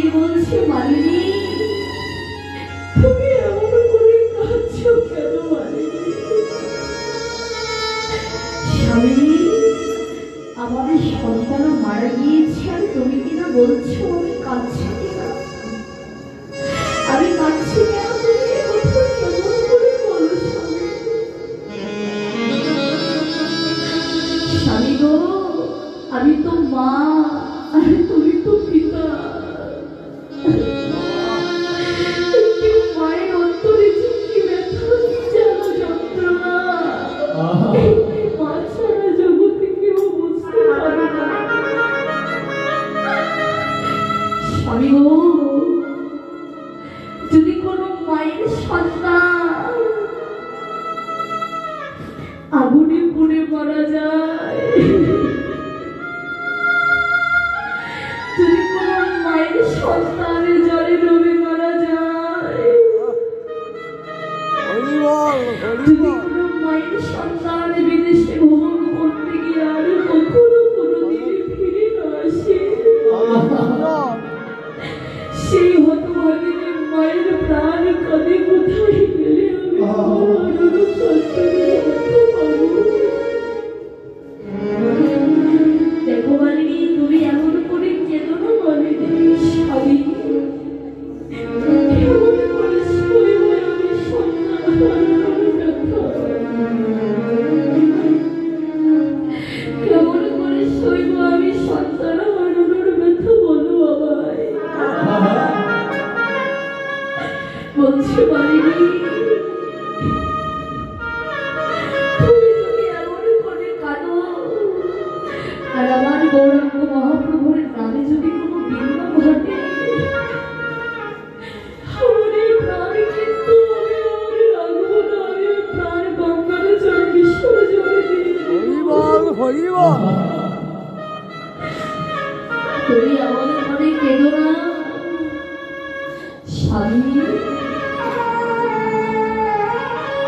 দিয়ে বলছে, মালিনী তুমি এমন করে কাঁদছো কেন মালিনী? স্বামী, আমাদের সন্তান মারা গিয়েছে আর তুমি কিনা বলছো আমি কাঁদছি কিনা? আমি কাঁদছি কেন তুমি এ কথা কেমন করে বলো স্বামী? স্বামী গো, আমি তো মা আর তুমি তো পিতা। মায়ের অন্তরে কি ব্যথা, কি জানো যন্ত্রণা, মা ছাড়া জগতে কেউ বুঝতে পারে না। স্বামী গো, যদি কোনো মায়ের সন্তান আগুনে পুড়ে মারা যায়, যদি কোনো মায়ের সন্তান জ্বরে ডুবে মারা যায়, যদি কোনো মায়ের সন্তান বিদেশে ভ্রমণ করতে গিয়ে আর কখনো কোনোদিন ফিরে না আসে, সেই হতভাগিনী মায়ের প্রাণ কাঁদে কোথায় গেলে আমি সন্তানের কথা পাবো? দেখো মালিনী, তুমি এমন করে কেঁদো না মালিনী। স্বামী, কেমন করে সইব আমি সন্তান হারানোর ব্যথা? কেমন করে সইব আমি সন্তান হারানোর ব্যথা বলো আমায়। বলছি মালিনী, তুমি যদি এমন করে কাঁদো আর আমার গৌরাঙ্গ মহাপ্রভুর নামে যদি কোনো বিঘ্ন ঘটে, আমার এই প্রাণ কিন্তু আমি আর রাখবো না। আমি প্রাণ গঙ্গার জল বিসর্জনে দিয়ে দেব। তুমি এমন করে কেঁদো না স্বামী।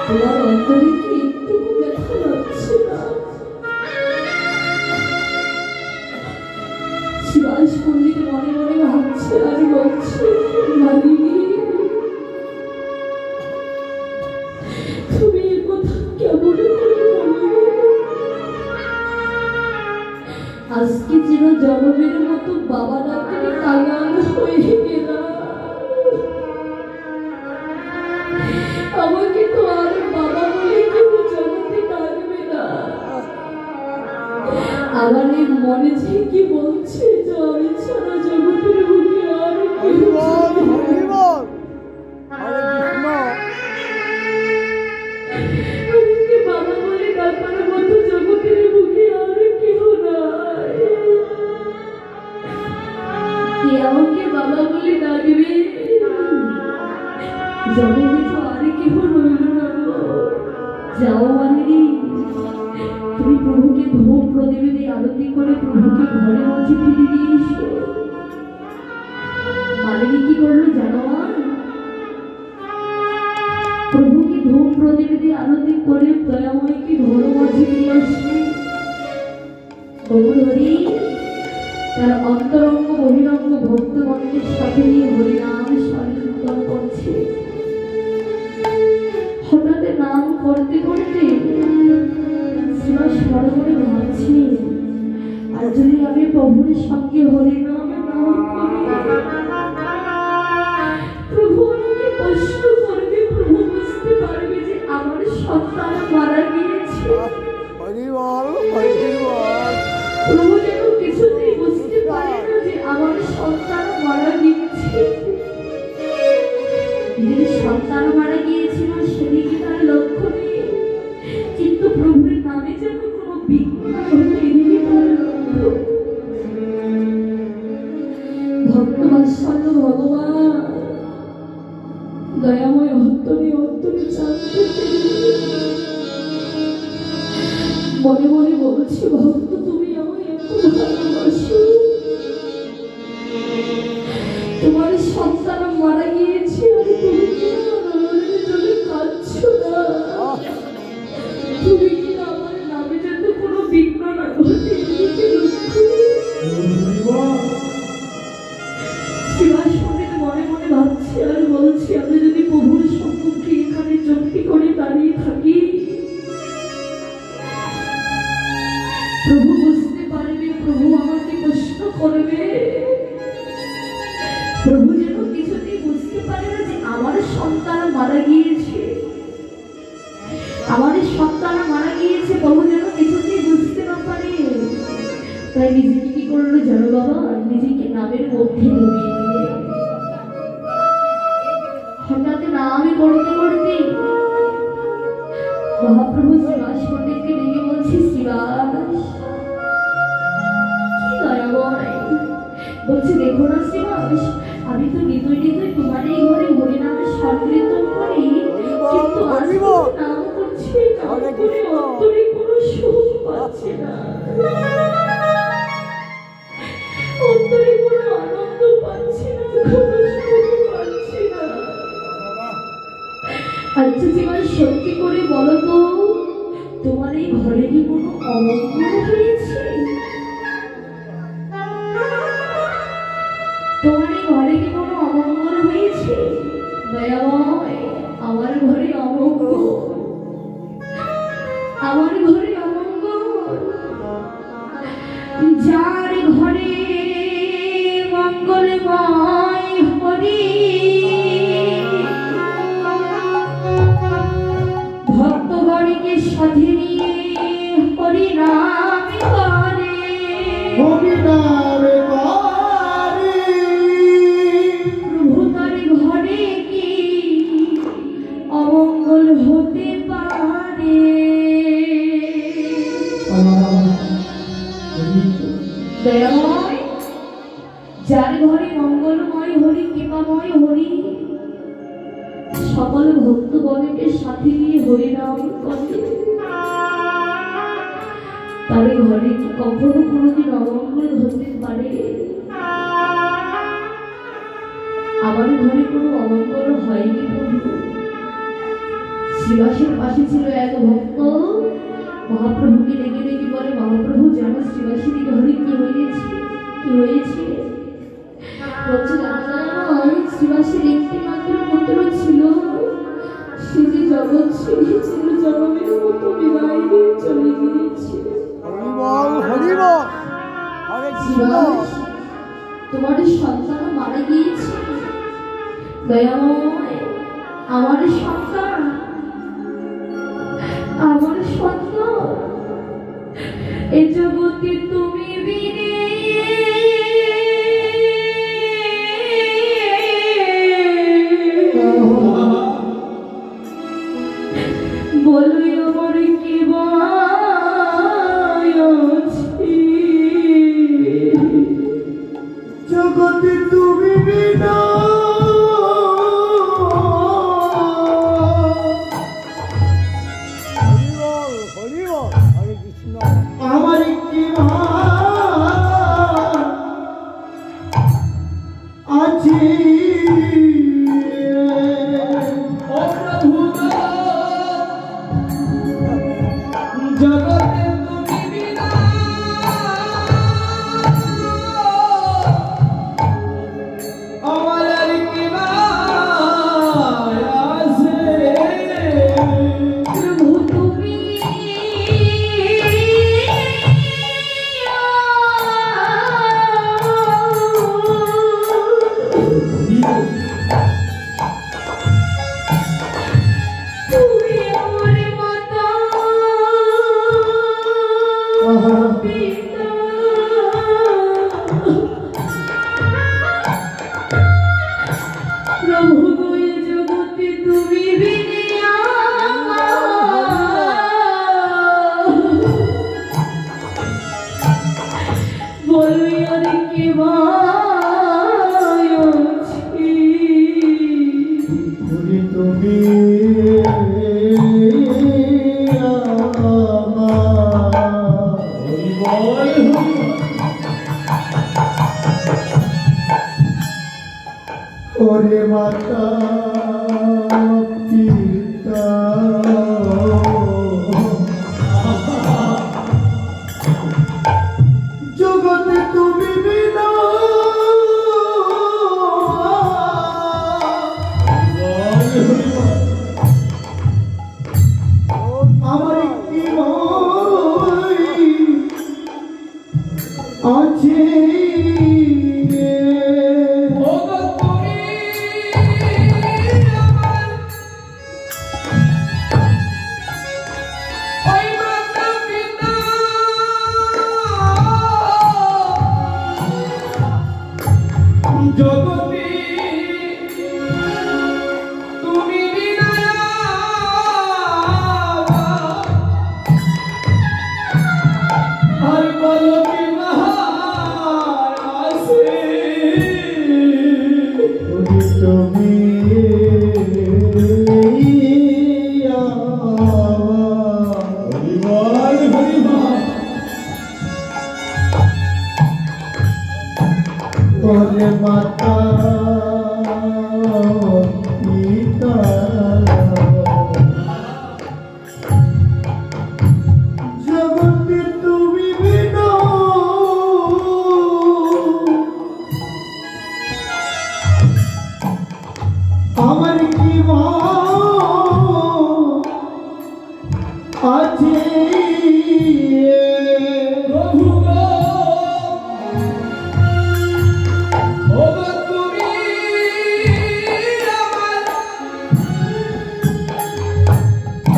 তোমার অন্তরে কি একটু ব্যথা লাগছে না? শিবাস পণ্ডিত মনে মনে ভাবছে আর বলছে, মালিনী তুমি এ কথা কেমন করে বললে? আজকে যেন জনমের মতো বাবা ডাকে কাঙাল হয়ে গেলাম। আমাকে তো আর বাবা বলে কেউ জগতে ডাকবে না। আমার এই মনে যে কি বলছে যে আমি ছাড়া জগতের বুকে আর কেউ আমাকে বাবা বলে ডাকার মতো জগতের বুকে আর কেউ নাই। কে আমাকে বাবা বলে ডাকবে? জগতে তো আর কেউ রইল না। যাও মালিনী, তুমি প্রভুকে ধূপ প্রদীপ দিয়ে আরতি করে প্রভুকে ঘরে মাঝে ফিরে দিয়ে এসো। মালিনী কি করলো জানো? প্রভুকে ধূপ প্রদীপ দিয়ে আরতি করে দয়াময়কে ঘরে মাঝে দিয়ে আসবে। হরি তার অন্তরঙ্গ বহিরঙ্গ ভক্তগণের সাথে নিয়ে হরিনাম সংকীর্তন করছে। হঠাৎ নাম করতে করতে মনে মনে ভাবছি, আর যদি আমি প্রভুর সঙ্গে হরিনাম না করি, প্রভু আমাকে কষ্ট করবে। প্রভু বুঝতে পারবে যে আমার সন্তান মারা গিয়েছে। প্রভু যেন কিছুতেই বুঝতে পারে না যে আমার সন্তান মারা গিয়েছে। যে সন্তান মারা গিয়েছিল সেদিকে তার লক্ষ্য নেই, কিন্তু প্রভুর নামে যেন কোনো বিঘ্ন না ঘটে এদিকে তার লক্ষ্য। ভক্তবাৎসল্য ভগবান দয়াময় অন্তরে অন্তরে শান্তি মনে মনে বলছি, ভক্ত তুমি আমায় এত ভালোবাসো, তোমার সন্তান মারা গিয়েছে আর তুমি কাঁদছো না। তুমি কি আমার নামে যাতে কোনো বিঘ্ন না ঘটে শিবাস প্রভু বুঝতে পারবে, প্রভু আমাকে প্রশ্ন করবে। প্রভু যেন কিছুতেই বুঝতে পারে না যে আমার সন্তান মারা গিয়েছে, আমার সন্তান মারা গিয়েছে, প্রভু যেন কিছুতেই বুঝতে না পারে। তাই নিজেকে কি করলো জানো বাবা, নিজেকে নামের মধ্যে ডুবিয়ে দিয়ে হঠাৎ নামে করতে করতে মহাপ্রভু শ্রীবাস পণ্ডিতকে ডেকে বলছে, শ্রীবাস কি দয়াময়, বলছে দেখো না শ্রীবাস, আমি তো নিতই নিতই তোমার এই ঘরে হরি নামে সংকীর্তন করি, কিন্তু আজকে নাম করছি, নাম করে অন্তরে কোনো সুখ পাচ্ছি না, অন্তরে কোনো আনন্দ পাচ্ছি না, কোনো সুখ পাচ্ছি না। আচ্ছা শ্রীবাস সত্যি করে বলো তো, তোমার এই ঘরে কি কোনো অমঙ্গল হয়েছে? তোমার এই ঘরে কি কোনো অমঙ্গল হয়েছে? দয়াময়, আমার ঘরে অমঙ্গল, আমার ঘরে অমঙ্গল। যার ঘরে মঙ্গলময় হরি, ভক্তগণকে সাথে নিয়ে হরি নাম করে, হরি নাম করে। প্রভু তার ঘরে কি অমঙ্গল হতে পারে? দয়াময়, যার ঘরে মঙ্গলময় হরি, কৃপাময় হরি, সকল ভক্তগণকে সাথে নিয়ে হরি নাম করে, তার ঘরে কি কখনো কোনোদিন অমঙ্গল হতে পারে? আমার ঘরে কোনো অমঙ্গল হয়নি প্রভু। শ্রীবাসের পাশে ছিল এক ভক্ত, মহাপ্রভুকে ডেকে ডেকে বলে, মহাপ্রভু জানো শ্রীবাসের ঘরে কি হয়েছে, কি হয়েছে? বলছে শ্রীবাসের একটি মাত্র পুত্র ছিল, সে যে জগৎ ছেড়েছিল, জগমের মতো বিদায় দিয়ে চলে গিয়েছে। তোমার সন্তান মারা গিয়েছে। দয়াময়, আমার সন্তান, আমার সন্তান এ জগতে তুমি বিনে বলো আমার কি বায়ছি, জগতে তুমি বিনা আমার কি আছে। ওরে মাতা পিতা জগতে তুমি বিনা আমার কি আছে জগতে তুমি আর বলো কি মহার আছে তুমি হরিবল হরিবল ওরে মাতা পিতা জগতে তুমি বিনা আমার কি মা আছে প্রভু গো ওগো তুমি আমার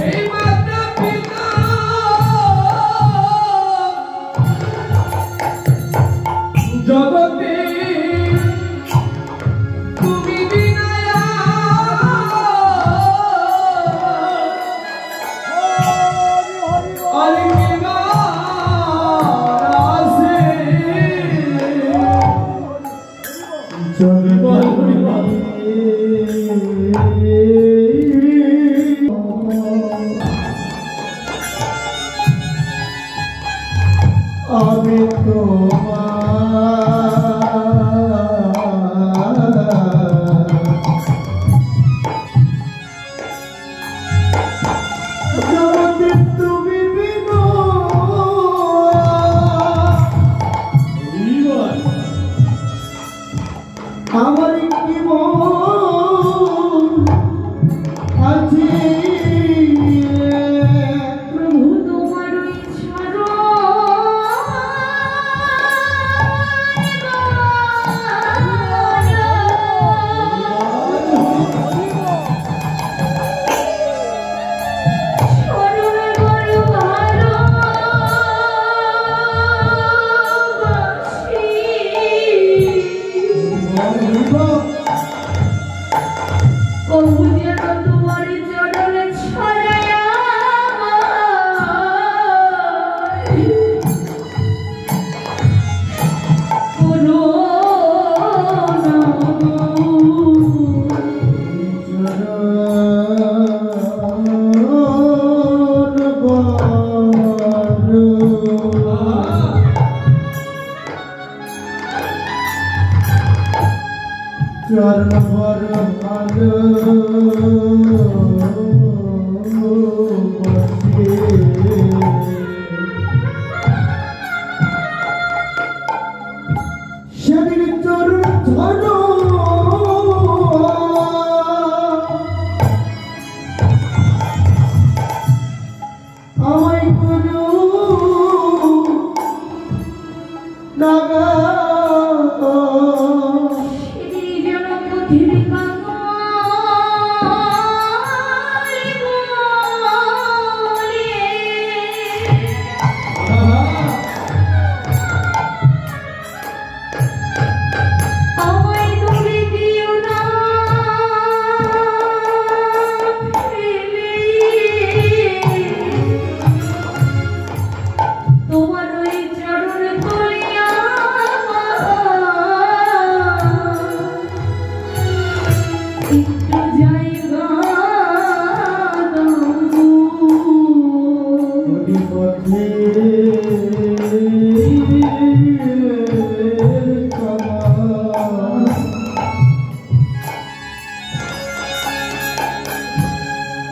এই মাতা পিতা জগতে তুমি বিনা আর কে আছে চলে আমি জগতে তুমি বিনা আমার কি মন আছে প্রভু তোমার চরণ ভর ভালো সেদিন চরণ ধরো আমায় করো নাগা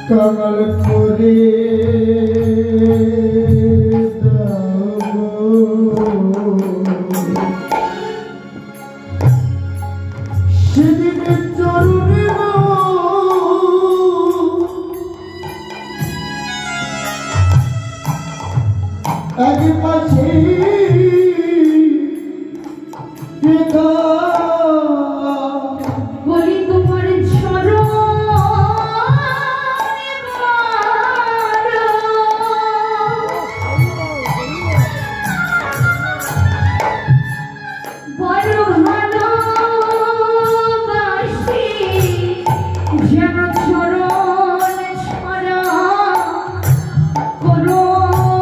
কাঙাল করে সেদিনের চরণে এক পাশে ব্যথা বলি তোমার চরণ বড় ভালোবাসি যেন চরণ ছাড়া করো না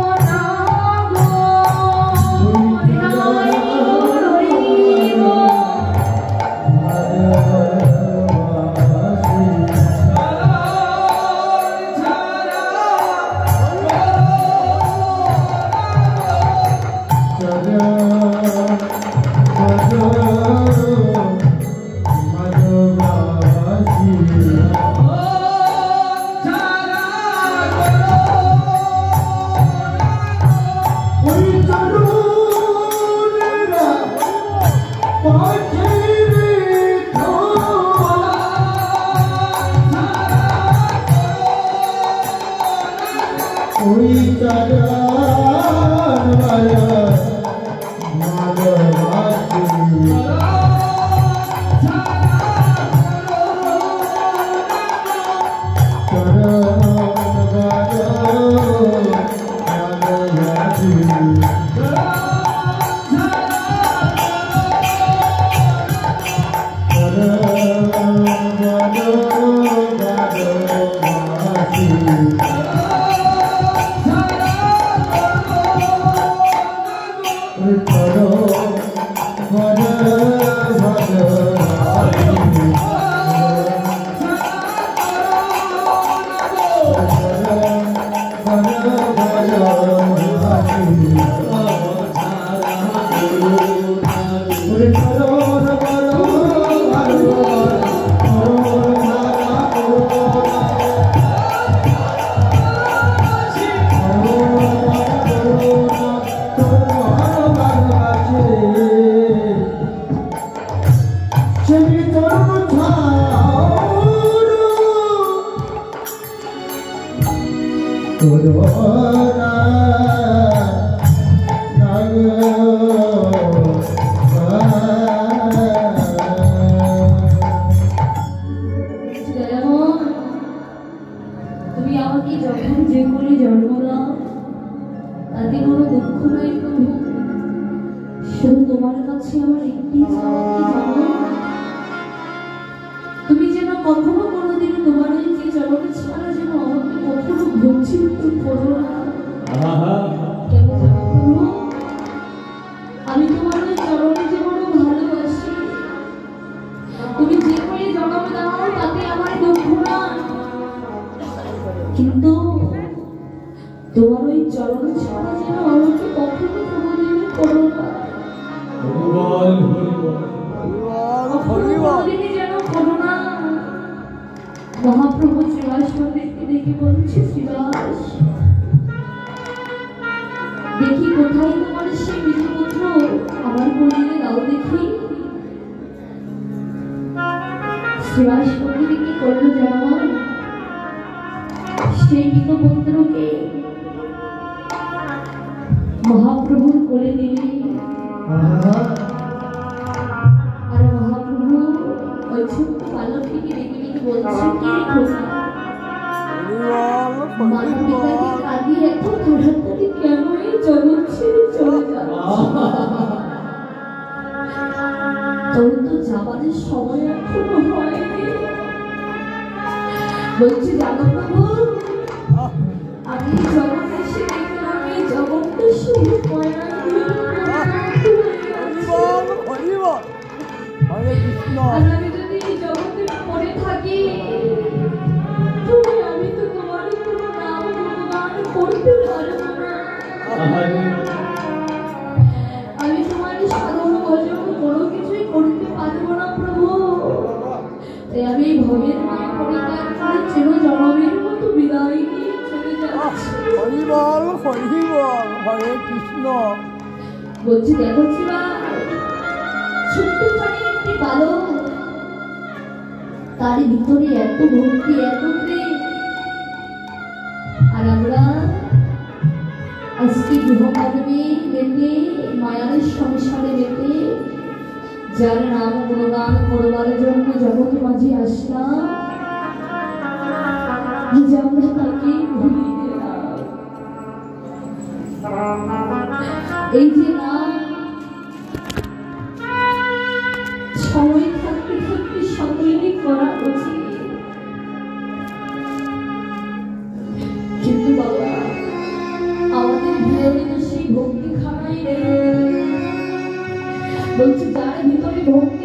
গো তুমি আমাকে যখন যে করে জন্ম দাও তাতে কোনো দুঃখ নাই প্রভু। শুধু তোমার কাছে আমার একটি চাওয়া কি জানো, তুমি যেন কখনো কোনোদিন তোমার এই যে চরণ ছাড়া যেন আমাকে কখনো বঞ্চিত করো না। কেন জানো প্রভু, আমি তোমার ওই চরণে যে বড় ভালোবাসি। তুমি যে করে জন্ম দাও তাতে আমার দুঃখ না, কিন্তু তোমার ওই চরণ ছাড়া যেন আমাকে কখনো কোনোদিন করো না। কোনোদিনই যেন করো না। মহাপ্রভু শ্রীবাস পণ্ডিতকে দেখে বলছে, শ্রীবাস দেখি কোথায় তোমার সেই বীজপুত্র, আমার কোলে দাও দেখি। শ্রীবাস পণ্ডিত কি করলো জানো, সেই বীজপুত্রকে মহাপ্রভুর কোলে দিলে। আর মহাপ্রভু ওই ছোট্ট বালকটিকে ডেকে ডেকে বলছে, কে খোঁজা মানবিকাকে কাঁদিয়ে এত তাড়াতাড়ি কেন এই জগৎ ছেড়ে চলে যাচ্ছে? তোর তো যাবার সময় এখনো হয়নি। বলছি জানো প্রভু, আমি জগৎ এসে দেখলাম এই জগৎটা শুধু ময়না দিয়ে আর আমি যদি এই জগতে পড়ে থাকি, তবে আমি তো তোমার কোনো নাম গুণগান করতে পারবো না। আমি তোমার সাধন ভজন কোনো কিছুই করতে পারবো না প্রভু। তাই আমি ভবের মায়া পরিত্যাগ করে চির জনমের মতো বিদায় নিয়ে চলে যাচ্ছি। হরে কৃষ্ণ। বলছি দেখো ছোট্ট খানি একটি বালক, তার ভিতরে এত ভক্তি এত প্রেম। আর আমরা আজকে গৃহকর্মে মেতে, মায়ার সংসারে মেতে যার নাম গুণগান করবার জন্য জগৎ মাঝে আসলাম, যে আমরা তাকে ভুলিয়ে গেলাম। এই যে নাম সময় থাকতে থাকতে সকলেরই করা উচিত, কিন্তু বাবা আমাদের ভিতরে তো সেই ভক্তি খানাই নেই। বলছে যার ভিতরে ভক্তি